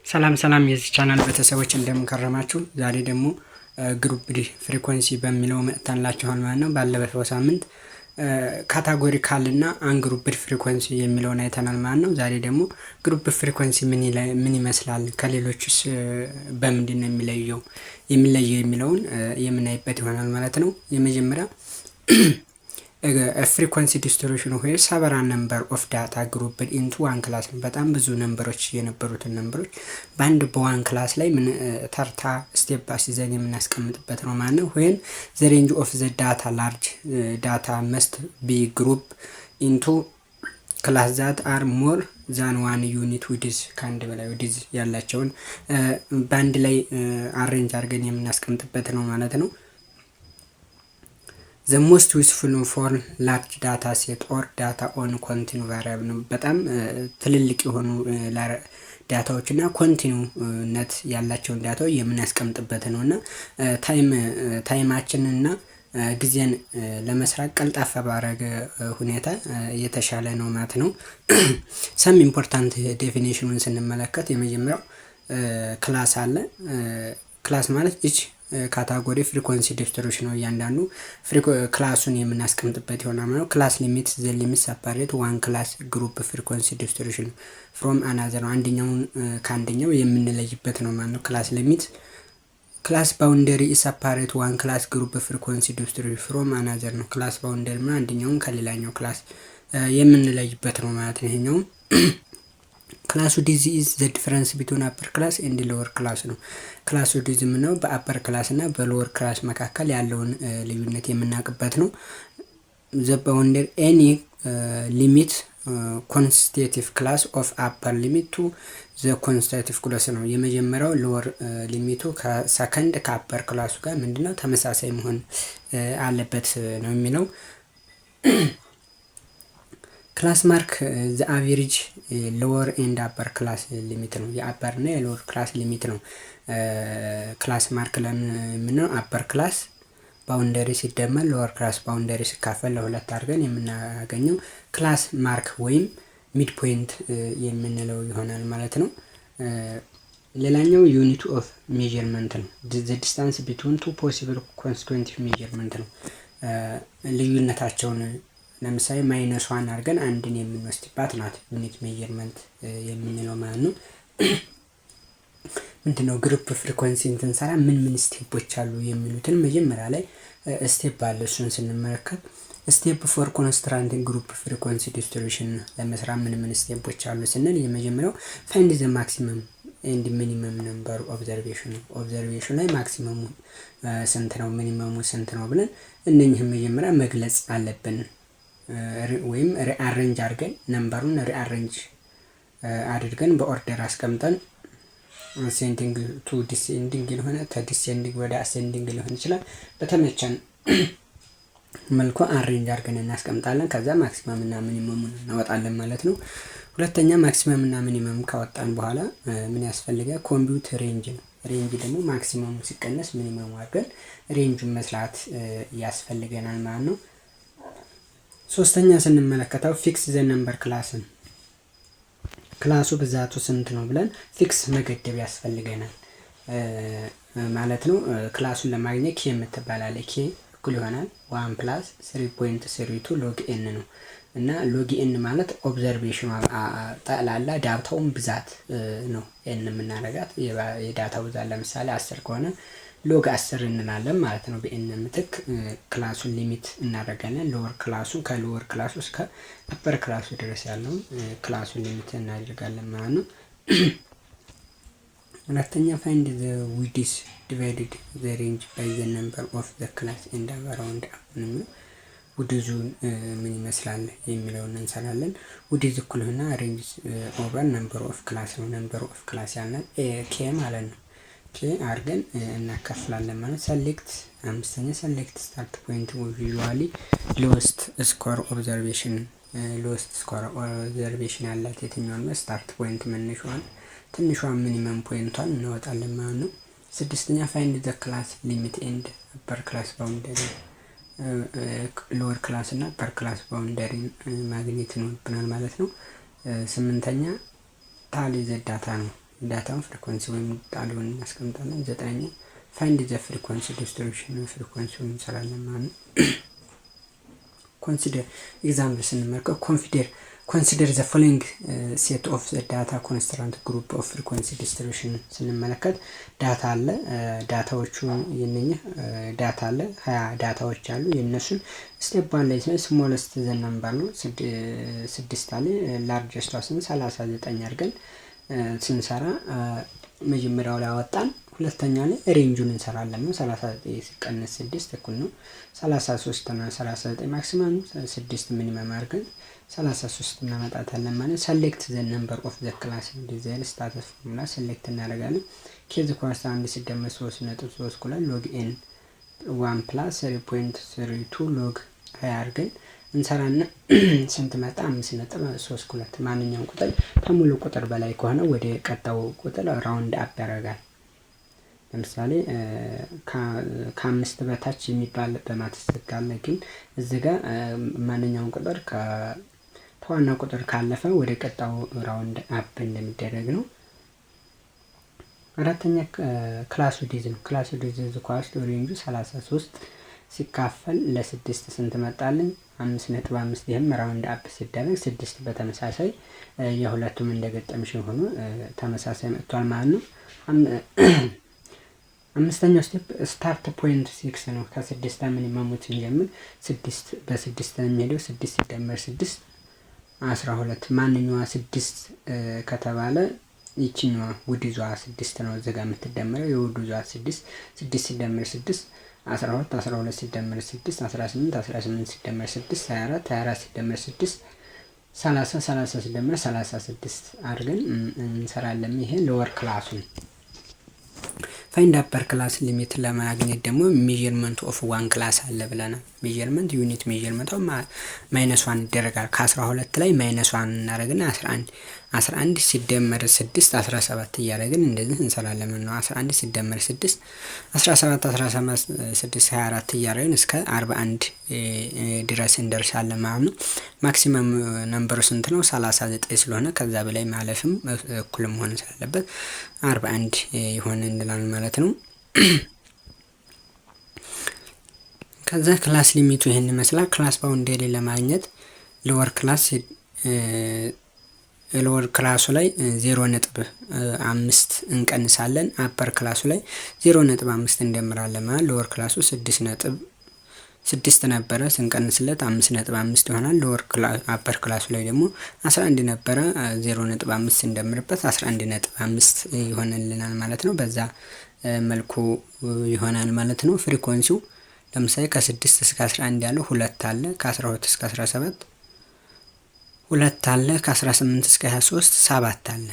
ሰላም የዚህ ቻናል ቤተሰቦች እንደምንከረማችሁ። ዛሬ ደግሞ ግሩፕ ዲ ፍሪኩዌንሲ በሚለው መጥተንላችኋል ማለት ነው። ባለፈው ሳምንት ካታጎሪካል እና አንግሩፕድ ፍሪኩዌንሲ የሚለውን አይተናል ማለት ነው። ዛሬ ደግሞ ግሩፕ ፍሪኩዌንሲ ምን ይመስላል፣ ከሌሎችስ በምንድን ነው የሚለየው የሚለውን የምናይበት ይሆናል ማለት ነው። የመጀመሪያ frequency distribution where several number of data grouped into one class ነው። በጣም ብዙ ነምበሮች የነበሩትን ነምበሮች በአንድ በዋን ክላስ ላይ ምን ተርታ ስቴፕ አስይዘን የምናስቀምጥበት ነው ማለት ነው። when the range of the data large data must be grouped into class that are more than one unit width ከአንድ በላይ width ያላቸውን በአንድ ላይ አሬንጅ አድርገን የምናስቀምጥበት ነው ማለት ነው። the most useful for large data set or data on continue variable ነው። በጣም ትልልቅ የሆኑ ዳታዎች እና ኮንቲኒውነት ያላቸውን ዳታዎች የምናስቀምጥበት ነውና ታይማችንን እና ጊዜን ለመስራት ቀልጣፋ ባረገ ሁኔታ የተሻለ ነው ማለት ነው። some important definition ስንመለከት የመጀመሪያው ክላስ አለ። ክላስ ማለት each ካታጎሪ ፍሪኩዌንሲ ዲስትሪቢዩሽን ነው። እያንዳንዱ ክላሱን የምናስቀምጥበት ይሆናል ማለት ነው። ክላስ ሊሚት ዘ ሊሚት ሰፓሬት ዋን ክላስ ግሩፕ ፍሪኩዌንሲ ዲስትሪቢዩሽን ፍሮም አናዘር ነው። አንደኛውን ከአንደኛው የምንለይበት ነው ማለት ነው። ክላስ ሊሚት ክላስ ባውንደሪ ሰፓሬት ዋን ክላስ ግሩፕ ፍሪኩዌንሲ ዲስትሪቢዩሽን ፍሮም አናዘር ነው። ክላስ ባውንደሪ ማለት አንደኛውን ከሌላኛው ክላስ የምንለይበት ነው ማለት ነው። ይሄኛው ክላሱ ዲዚ ኢዝ ዘ ዲፈረንስ ቢትዊን አፐር ክላስ ኤንድ ሎወር ክላስ ነው። ክላሱ ዲዚ ነው በአፐር ክላስ እና በሎወር ክላስ መካከል ያለውን ልዩነት የምናውቅበት ነው። ዘ ባውንደሪ ኤኒ ሊሚት ኮንስቲቲቭ ክላስ ኦፍ አፐር ሊሚት ቱ ዘ ኮንስቲቲቭ ክላስ ነው። የመጀመሪያው ሎወር ሊሚቱ ከሰከንድ ከአፐር ክላሱ ጋር ምንድነው ተመሳሳይ መሆን አለበት ነው የሚለው። ክላስ ማርክ ዘ አቨሬጅ ሎወር ኤንድ አፐር ክላስ ሊሚት ነው። የአፐር እና የሎወር ክላስ ሊሚት ነው። ክላስ ማርክ ለምን ነው? አፐር ክላስ ባውንደሪ ሲደመር ሎወር ክላስ ባውንደሪ ሲካፈል ለሁለት አድርገን የምናገኘው ክላስ ማርክ ወይም ሚድ ፖይንት የምንለው ይሆናል ማለት ነው። ሌላኛው ዩኒት ኦፍ ሜዠርመንት ነው። ዘ ዲስታንስ ቢትዊን ቱ ፖሲብል ኮንስቲቱቲቭ ሜዠርመንት ነው። ልዩነታቸውን ለምሳሌ -1 አድርገን አንድን የምንወስድባት ናት ዩኒት ሜዠርመንት የምንለው ማለት ነው። ምንድነው ግሩፕ ፍሪኩዌንሲ እንሰራ ምን ስቴፖች አሉ የሚሉትን መጀመሪያ ላይ ስቴፕ አለ። እሱን ስንመለከት ስቴፕ ፎር ኮንስትራንቲንግ ግሩፕ ፍሪኩዌንሲ ዲስትሪቢዩሽን ለመስራት ምን ስቴፖች አሉ ስንል የመጀመሪያው ፋይንድ ዘ ማክሲመም ኤንድ ሚኒመም ነምበር ኦብዘርቬሽን ላይ ማክሲመሙ ስንት ነው ሚኒመሙ ስንት ነው ብለን እነኚህን መጀመሪያ መግለጽ አለብን። ወይም ሪአሬንጅ አድርገን ነምበሩን ሪአሬንጅ አድርገን በኦርደር አስቀምጠን አሴንዲንግ ቱ ዲሴንዲንግ ሊሆን ከዲሴንዲንግ ወደ አሴንዲንግ ሊሆን ይችላል። በተመቸን መልኩ አሬንጅ አድርገን እናስቀምጣለን። ከዛ ማክሲመም እና ሚኒመሙን እናወጣለን ማለት ነው። ሁለተኛ ማክሲመም እና ሚኒመም ካወጣን በኋላ ምን ያስፈልጋል? ኮምፒውት ሬንጅ ነው። ሬንጅ ደግሞ ማክሲመሙ ሲቀነስ ሚኒመሙ አድርገን ሬንጁን መስራት ያስፈልገናል ማለት ነው። ሶስተኛ ስንመለከተው ፊክስ ዘ ነምበር ክላስን ክላሱ ብዛቱ ስንት ነው ብለን ፊክስ መገደብ ያስፈልገናል ማለት ነው። ክላሱን ለማግኘት ኬ የምትባላለ ኬ እኩል ይሆናል 1 + 3.32 ሎግ ኤን ነው እና ሎግ ኤን ማለት ኦብዘርቬሽኑ ጠቅላላ ዳታውን ብዛት ነው። ኤን የምናረጋት የዳታው ብዛት ለምሳሌ 10 ከሆነ ሎግ 10 እንላለን ማለት ነው። በኤን ምትክ ክላሱን ሊሚት እናደርጋለን። ሎወር ክላሱን ከሎወር ክላሱ እስከ አፐር ክላሱ ድረስ ያለውን ክላሱን ሊሚት እናደርጋለን ማለት ነው። ሁለተኛ ፋይንድ ዘ ዊድዝ ዲቫይድድ ዘ ሬንጅ ባይ ዘ ነምበር ኦፍ ዘ ክላስ ኤንድ አራውንድ ነው። ውድዙ ምን ይመስላል የሚለውን እንሰራለን። ውድዝ እኩል ሆና ሬንጅ ኦቨር ነምበር ኦፍ ክላስ ነው። ነምበር ኦፍ ክላስ ያለን ኬ ማለት ነው። ኬ አድርገን እናከፍላለን ማለት ሰሌክት አምስተኛ ሰሌክት ስታርት ፖይንት ቪዥዋሊ ሎስት ስኮር ኦብዘርቬሽን ያላት የትኛውን ስታርት ፖይንት መነሻዋን ትንሿን ሚኒመም ፖይንቷን እናወጣለን ማለት ነው። ስድስተኛ ፋይንድ ዘ ክላስ ሊሚት ኤንድ አፐር ክላስ ባውንደሪ ሎወር ክላስ እና አፐር ክላስ ባውንደሪ ማግኘት ይኖርብናል ማለት ነው። ስምንተኛ ታሊ ዘ ዳታ ነው። ዳታውን ፍሪኮንሲ ወይም ጣሉን እናስቀምጣለን። 9ኛ ፋይንድ ዘ ፍሪኮንሲ ዲስትሪቢዩሽን ፍሪኮንሲውን እንሰራለን ማለት ነው። ኮንሲደር ኤግዛምፕል ስንመለከት ኮንሲደር ዘ ፎሎዊንግ ሴት ኦፍ ዳታ ኮንስትራንት ግሩፕ ኦፍ ፍሪኮንሲ ዲስትሪቢዩሽን ስንመለከት ዳታ አለ። ዳታዎቹ የነኛ ዳታ አለ 20 ዳታዎች አሉ። የነሱን ስቴፕ 1 ላይ ስሞለስት ዘ ነምበር ነው 6 አለ። ላርጀስቷ 39 አድርገን ስንሰራ መጀመሪያው ላይ አወጣን። ሁለተኛ ላይ ሬንጁን እንሰራለን ነው 39 ሲቀነስ 6 እኩል ነው 33 እና 39 ማክሲመም 6 ሚኒመም አድርገን 33 እናመጣታለን ማለት። ሰሌክት ዘ ነምበር ኦፍ ዘ ክላስ ዲዛይን ስታተስ ፎርሙላ ሰሌክት እናደርጋለን። ኬዝ ኮንስታንት ሲደመር 3.3 ኩላ ሎግ ኤን 1 ፕላስ 3.32 ሎግ 20 አድርገን እንሰራና ስንት መጣ 5.32 ማንኛውም ቁጥር ከሙሉ ቁጥር በላይ ከሆነ ወደ ቀጣው ቁጥር ራውንድ አፕ ያደርጋል። ለምሳሌ ከ5 በታች የሚባል በማትስ ካለ ግን እዚህ ጋር ማንኛውም ቁጥር ከዋና ቁጥር ካለፈ ወደ ቀጣው ራውንድ አፕ እንደሚደረግ ነው። አራተኛ ክላስ ዲዝ ነው። ክላስ ዲዝ ኳስ ሬንጁ 33 ሲካፈል ለ6 ስንት መጣልን 5.5። ይሄም ራውንድ አፕ ሲደረግ 6 በተመሳሳይ የሁለቱም እንደገጠምሽ ሆኖ ተመሳሳይ መጥቷል ማለት ነው። አምስተኛው ስቴፕ ስታርት ፖይንት 6 ነው። ከ6 ሚኒመሙን ስንጀምር 6 በ6 ነው የሚሄደው 6 ሲደመር 6 12 ማንኛዋ 6 ከተባለ ይቺኛዋ ውድዟ 6 ነው እዚህ ጋር የምትደመረው የውድዟ 6 ሲደመር 6 12 12 ሲደመር 6 18 18 ሲደመር 6 24 24 ሲደመር 6 30 30 ሲደመር 36 አድርገን እንሰራለን። ይሄ ሎወር ክላሱን ፋይንድ አፐር ክላስ ሊሚት ለማግኘት ደግሞ ሜዠርመንት ኦፍ ዋን ክላስ አለ ብለናል። ሜዠርመንት ዩኒት ሜዠርመንት -1 ይደረጋል። ከ12 ላይ -1 እናደርግና 11 ሲደመር 6 17 እያደረግን እንደዚህ እንሰራለን ነው። 11 ሲደመር 6 17 17 6 24 እያደረግን እስከ 41 ድረስ እንደርሳለን ማለት ነው። ማክሲመም ነምበሩ ስንት ነው? 39 ስለሆነ ከዛ በላይ ማለፍም እኩል መሆን ስላለበት 41 ይሆን እንላለን ማለት ነው። ከዛ ክላስ ሊሚቱ ይሄን ይመስላል። ክላስ ባውንደሪ ለማግኘት ሎወር ክላሱ ላይ 0.5 እንቀንሳለን። አፐር ክላሱ ላይ 0.5 እንደምራለን ማለት ሎወር ክላሱ 6 ነበረ ስንቀንስለት 5.5 ይሆናል። አፐር ክላሱ ላይ ደግሞ 11 ነበረ 0.5 እንደምርበት 11.5 ይሆንልናል ማለት ነው። በዛ መልኩ ይሆናል ማለት ነው። ፍሪኮንሲው ለምሳሌ ከ6 እስከ 11 ያለው 2 አለ፣ ከ12 እስከ 17 2 አለ፣ ከ18 እስከ 23 7 አለ።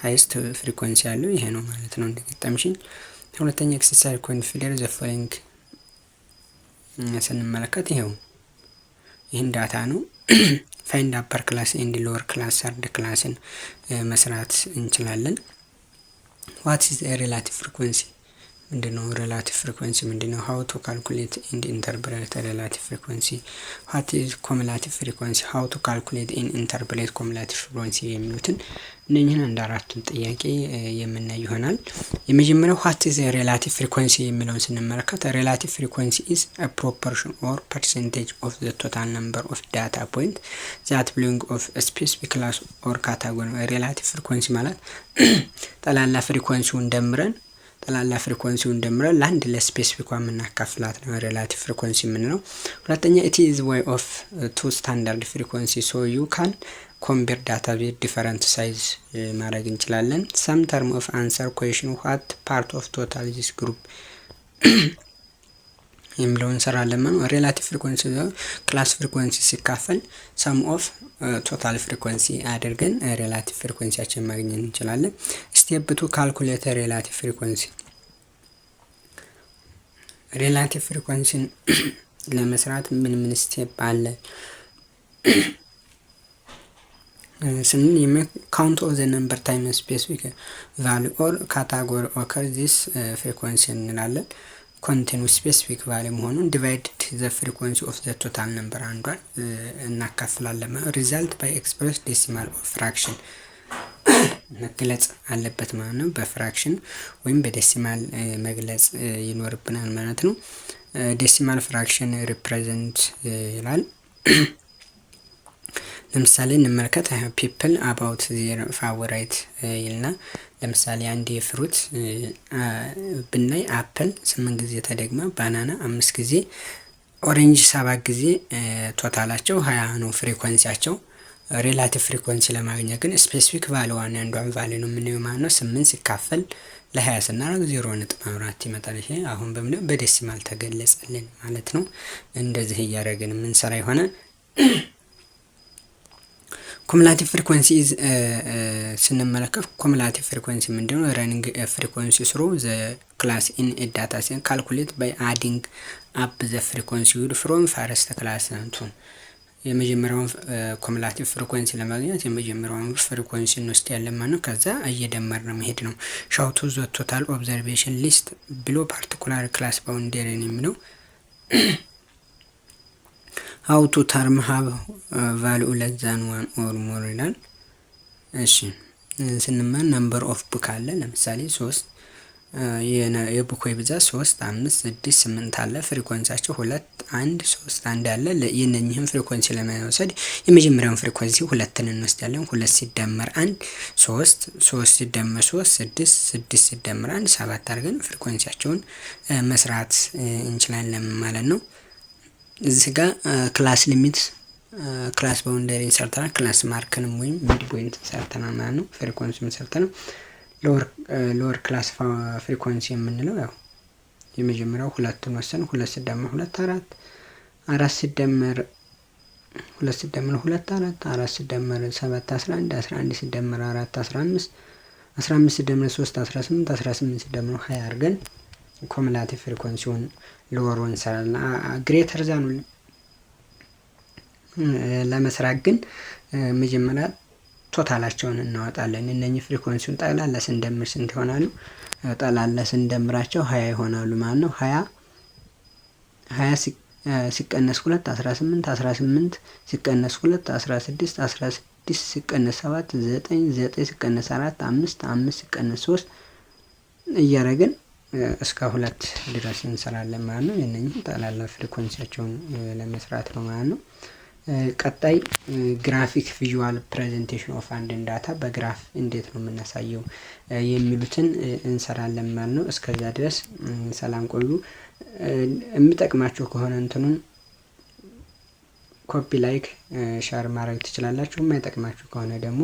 ሃይስት ፍሪኮንሲ ያለው ይሄ ነው ማለት ነው። እንደገጠምሽኝ ሁለተኛ ኤክሰርሳይዝ ኮንሲደር ዘ ፎሎዊንግ ስንመለከት ይህን ዳታ ነው። ፋይንድ አፐር ክላስ ኤንድ ሎወር ክላስ ሰርድ ክላስን መስራት እንችላለን። ዋት ኢዝ ሪላቲቭ ፍሪኮንሲ ምንድነው? ሪላቲቭ ፍሪኮንሲ ምንድነው? ሃው ቱ ካልኩሌት ኤንድ ኢንተርፕሬት ሪላቲቭ ፍሪኮንሲ። ዋት ኢዝ ኮሙላቲቭ ፍሪኮንሲ፣ ሃው ቱ ካልኩሌት ኤንድ ኢንተርፕሬት ኮሙላቲቭ ፍሪኮንሲ የሚሉትን እነኚህን አንድ አራቱን ጥያቄ የምናይ ይሆናል። የመጀመሪያው ዋት ኢዝ ሪላቲቭ ፍሪኮንሲ የሚለውን ስንመለከት ሪላቲቭ ፍሪኮንሲ ኢዝ አ ፕሮፖርሽን ኦር ፐርሰንቴጅ ኦፍ ዘ ቶታል ነምበር ኦፍ ዳታ ፖይንት ዛት ቢሎንግ ኦፍ ስፔሲፊክ ክላስ ኦር ካታጎሪ። ሪላቲቭ ፍሪኮንሲ ማለት ጠቅላላ ፍሪኮንሲውን ደምረን ለአንድ ለስፔሲፊኳ የምናካፍላት ነው ሪላቲቭ ፍሪኮንሲ የምንለው። ሁለተኛ ኢት ኢዝ ዌይ ኦፍ ቱ ስታንዳርድ ፍሪኮንሲ ሶ ዩ ካን ኮምፔር ዳታ ዊዝ ዲፈረንት ሳይዝ ማድረግ እንችላለን። ሰም ተርም ኦፍ አንሰር ኩዌሽን ዋት ፓርት ኦፍ ቶታል ዚስ ግሩፕ የሚለውን እንሰራለን ማለት ነው። ሪላቲቭ ፍሪኮንሲ ክላስ ፍሪኮንሲ ሲካፈል ሰም ኦፍ ቶታል ፍሪኮንሲ አድርገን ሪላቲቭ ፍሪኮንሲያችን ማግኘት እንችላለን። ስቴፕ 2 ካልኩሌት ሪላቲቭ ፍሪኮንሲ። ሪላቲቭ ፍሪኮንሲን ለመስራት ምን ስቴፕ አለ ስንል ካውንት ኦፍ ዘ ነምበር ታይም ስፔሲፊክ ቫልዩ ኦር ካታጎሪ ኦከር ዚስ ፍሪኮንሲ እንላለን። ኮንቴን ስፔሲፊክ ቫልዩ መሆኑን ዲቫይድድ ዘ ፍሪኮንሲ ኦፍ ዘ ቶታል ነምበር አንዷን እናካፍላለን። ሪዛልት ባይ ኤክስፕረስ ዴሲማል ኦፍ ፍራክሽን መግለጽ አለበት ማለት ነው። በፍራክሽን ወይም በዴሲማል መግለጽ ይኖርብናል ማለት ነው። ዴሲማል ፍራክሽን ሪፕሬዘንት ይላል። ለምሳሌ እንመልከት። ፒፕል አባውት ዜር ፋቮራይት ይልና ለምሳሌ አንድ የፍሩት ብናይ አፕል 8 ጊዜ ተደግማ፣ ባናና 5 ጊዜ፣ ኦሬንጅ 7 ጊዜ ቶታላቸው 20 ነው ፍሪኮንሲያቸው። ሬላቲቭ ፍሪኮንሲ ለማግኘት ግን ስፔሲፊክ ቫልዩዋን አንዷን ቫልዩ ነው የምንየው ማለት ነው። 8 ሲካፈል ለ20 ስናደርግ 0.4 ይመጣል። ይሄ አሁን በዴሲማል ተገለጸልን ማለት ነው። እንደዚህ እያደረግን የምንሰራ የሆነ ኩሙላቲቭ ፍሪኮንሲ ስንመለከት ኩሙላቲቭ ፍሪኮንሲ ምንድነው? ረኒንግ ፍሪኮንሲ ስሩ ዘ ክላስ ኢን ዳታ ሴት ካልኩሌት ባይ አዲንግ አፕ ዘ ፍሪኮንሲ ዊድ ፍሮም ፈርስት ክላስ ቱ። የመጀመሪያውን ኩሙላቲቭ ፍሪኮንሲ ለማግኘት የመጀመሪያውን ፍሪኮንሲ እንወስዳለን ማለት ነው። ከዛ እየደመርን መሄድ ነው። ሻው ቱ ዘ ቶታል ኦብዘርቬሽን ሊስት ብሎ ፓርቲኩላር ክላስ ባውንደሪ የሚለው how to term have value less than 1 or more ይላል። እሺ ስንማር ነምበር ኦፍ ቡክ አለ። ለምሳሌ 3 የቡክ ብዛት 3 5 6 8 አለ። ፍሪኮንሲያቸው 2 1 3 1 አለ። የነኚህን ፍሪኮንሲ ለመውሰድ የመጀመሪያውን ፍሪኮንሲ 2ን እንወስዳለን። 2 ሲደመር 1 3 3 ሲደመር 3 6 6 ሲደመር 1 7 አድርገን ፍሪኮንሲያቸውን መስራት እንችላለን ማለት ነው። እዚህ ጋር ክላስ ሊሚት ክላስ ባውንደሪ ሰርተናል። ክላስ ማርክንም ወይም ሚድ ፖይንት ሰርተናል ማለት ነው። ፍሪኮንሲም ሰርተናል። ሎወር ክላስ ፍሪኮንሲ የምንለው ያው የመጀመሪያው 2ን ወሰን 2 ሲደመር 2 4 4 ሲደመር 2 ሲደመር 2 4 4 ሲደመር 7 11 11 ሲደመር 4 15 15 ሲደመር 3 18 18 ሲደመር 20 አድርገን ኩሙላቲቭ ፍሪኮንሲውን ሎወሩን እንሰራለን። ግሬተር ዛን ለመስራት ግን መጀመሪያ ቶታላቸውን እናወጣለን። እነኚህ ፍሪኮንሲውን ጠቅላላ ስንደምር ስንት ይሆናሉ? ጠቅላላ ስንደምራቸው 20 ይሆናሉ ማለት ነው። 20 ሲቀነስ 2 18 18 ሲቀነስ 2 16 16 ሲቀነስ 7 9 9 ሲቀነስ 4 5 5 ሲቀነስ 3 እያደረግን እስከ 2 ድረስ እንሰራለን ማለት ነው። የነኚህ ጠቅላላ ፍሪኮንሲያቸውን ለመስራት ነው ማለት ነው። ቀጣይ ግራፊክ ቪዥዋል ፕሬዘንቴሽን ኦፍ አንድ ዳታ በግራፍ እንዴት ነው የምናሳየው የሚሉትን እንሰራለን ማለት ነው። እስከዛ ድረስ ሰላም ቆዩ። የሚጠቅማችሁ ከሆነ እንትኑን ኮፒ ላይክ ሼር ማድረግ ትችላላችሁ። የማይጠቅማችሁ ከሆነ ደግሞ